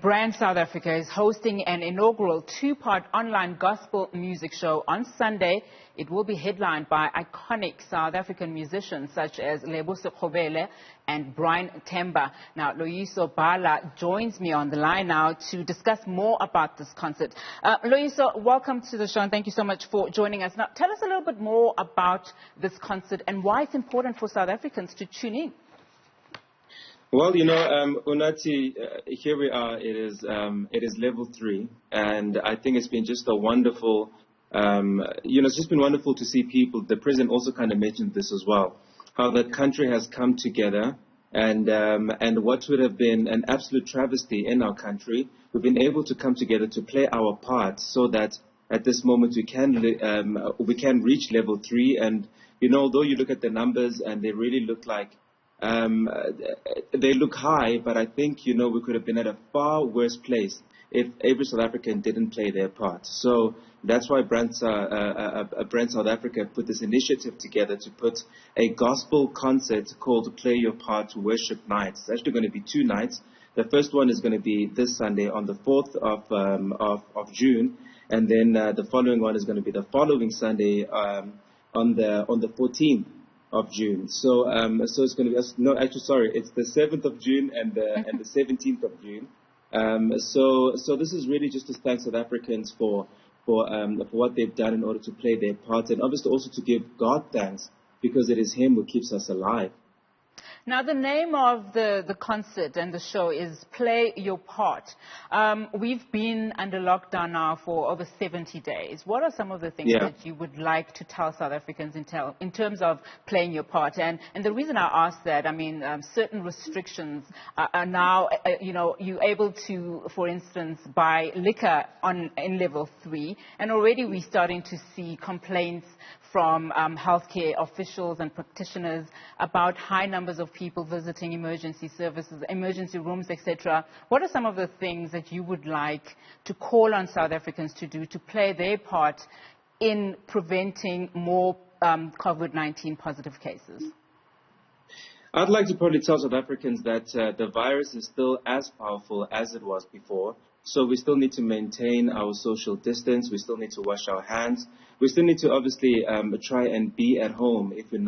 Brand South Africa is hosting an inaugural two-part online gospel music show on Sunday. It will be headlined by iconic South African musicians such as Musician Bala and Brian Temba. Now, Loyiso Bala joins me on the line now to discuss more about this concert. Loyiso, welcome to the show and thank you so much for joining us. Now, tell us a little bit more about this concert and why it's important for South Africans to tune in. Well, Unati, here we are. It is level 3, and I think it's been just a wonderful, it's just been wonderful to see people. The president also kind of mentioned this as well, how the country has come together, and what would have been an absolute travesty in our country, we've been able to come together to play our part, so that at this moment we can reach level 3. And although you look at the numbers and they really look like. They look high, but I think, we could have been at a far worse place if every South African didn't play their part. So that's why Brand South Africa put this initiative together to put a gospel concert called Play Your Part Worship Night. It's actually going to be 2 nights. The first one is going to be this Sunday on the 4th of June, and then the following one is going to be the following Sunday on the 14th. Of June. So it's going to be it's the 7th of June and the 17th of June. So this is really just to thank South Africans for what they've done in order to play their part, and obviously also to give God thanks, because it is Him who keeps us alive. Now, the name of the concert and the show is Play Your Part. We've been under lockdown now for over 70 days. What are some of the things that you would like to tell South Africans in terms of playing your part? And the reason I ask that, certain restrictions are now, you're able to, for instance, buy liquor in level 3. And already we're starting to see complaints from healthcare officials and practitioners about high numbers of people visiting emergency services, emergency rooms, etc. What are some of the things that you would like to call on South Africans to do to play their part in preventing more COVID-19 positive cases? I'd like to probably tell South Africans that the virus is still as powerful as it was before. So we still need to maintain our social distance. We still need to wash our hands. We still need to obviously try and be at home if we're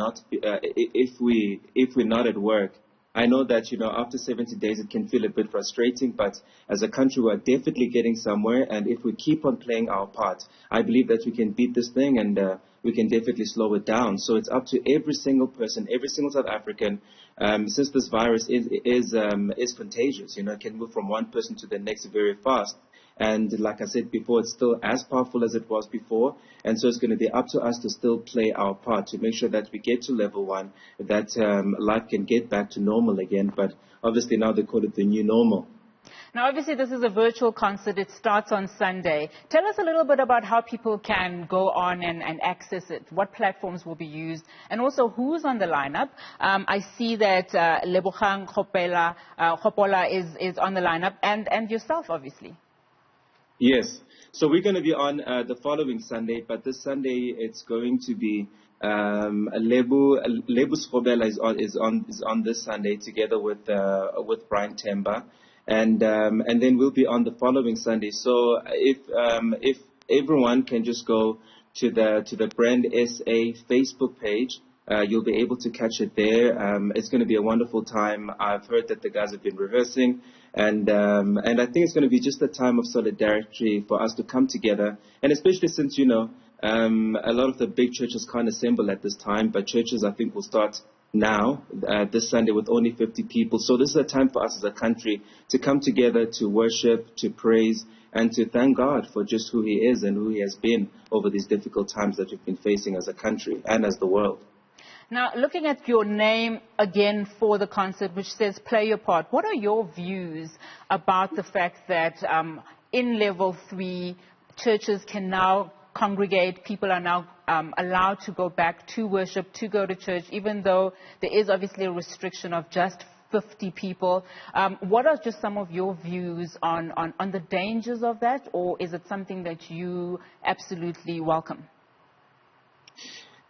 not at work. I know that after 70 days it can feel a bit frustrating, but as a country we're definitely getting somewhere. And if we keep on playing our part, I believe that we can beat this thing, and we can definitely slow it down. So it's up to every single person, every single South African. Since this virus is contagious, it can move from one person to the next very fast. And like I said before, it's still as powerful as it was before. And so it's going to be up to us to still play our part to make sure that we get to level 1, that life can get back to normal again. But obviously now they call it the new normal. Now, obviously, this is a virtual concert. It starts on Sunday. Tell us a little bit about how people can go on and access it, what platforms will be used, and also who's on the lineup. I see that Lebogang Gopola is on the lineup, and yourself, obviously. Yes. So we're going to be on the following Sunday, but this Sunday it's going to be Musician Bala is on this Sunday together with Brian Temba. And then we'll be on the following Sunday. So if everyone can just go to the Brand SA Facebook page, you'll be able to catch it there. It's going to be a wonderful time. I've heard that the guys have been rehearsing, and I think it's going to be just a time of solidarity for us to come together, and especially since a lot of the big churches can't assemble at this time, but churches I think will start now, this Sunday, with only 50 people. So this is a time for us as a country to come together, to worship, to praise, and to thank God for just who He is and who He has been over these difficult times that we've been facing as a country and as the world. Now, looking at your name again for the concert, which says Play Your Part, what are your views about the fact that in level 3, churches can now congregate, people are now allowed to go back to worship, to go to church, even though there is obviously a restriction of just 50 people. What are just some of your views on the dangers of that, or is it something that you absolutely welcome?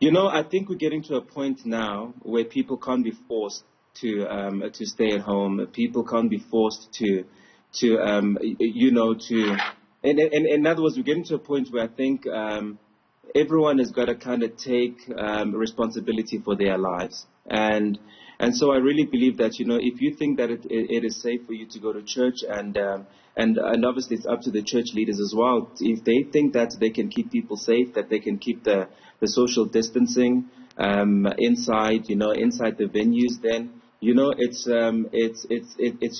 I think we're getting to a point now where people can't be forced to stay at home. People can't be forced to in other words, we're getting to a point where I think everyone has got to kind of take responsibility for their lives. And so I really believe that, if you think that it is safe for you to go to church, and obviously it's up to the church leaders as well, if they think that they can keep people safe, that they can keep the social distancing inside the venues, then it's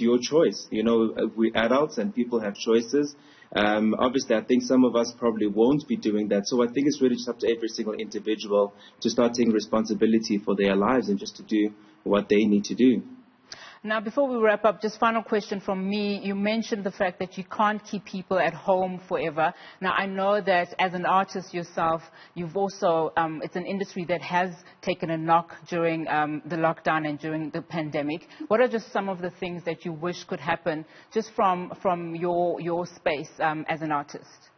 your choice. We're adults and people have choices. Obviously, I think some of us probably won't be doing that. So I think it's really just up to every single individual to start taking responsibility for their lives and just to do what they need to do. Now, before we wrap up, just final question from me. You mentioned the fact that you can't keep people at home forever. Now, I know that as an artist yourself, you've also, it's an industry that has taken a knock during the lockdown and during the pandemic. What are just some of the things that you wish could happen just from your space as an artist?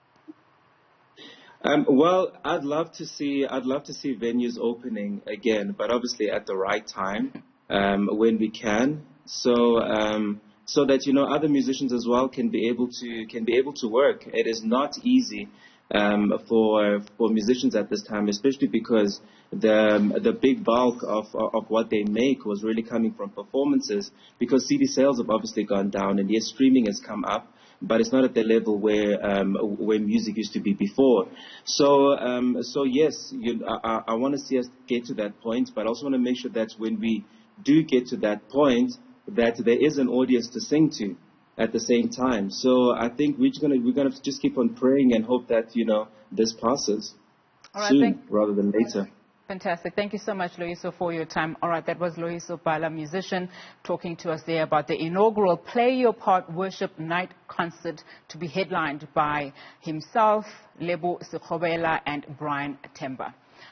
Well, I'd love to see venues opening again, but obviously at the right time, when we can. So that other musicians as well can be able to work. It is not easy for musicians at this time, especially because the big bulk of what they make was really coming from performances, because CD sales have obviously gone down, and yes, streaming has come up, but it's not at the level where music used to be before. So yes, I want to see us get to that point, but I also want to make sure that when we do get to that point, that there is an audience to sing to at the same time. So I think we're gonna just keep on praying and hope that this passes soon rather than later. Fantastic. Thank you so much, Loyiso, for your time. All right, that was Loyiso Bala, musician, talking to us there about the inaugural Play Your Part Worship Night concert to be headlined by himself, Lebo Sekhobela, and Brian Temba.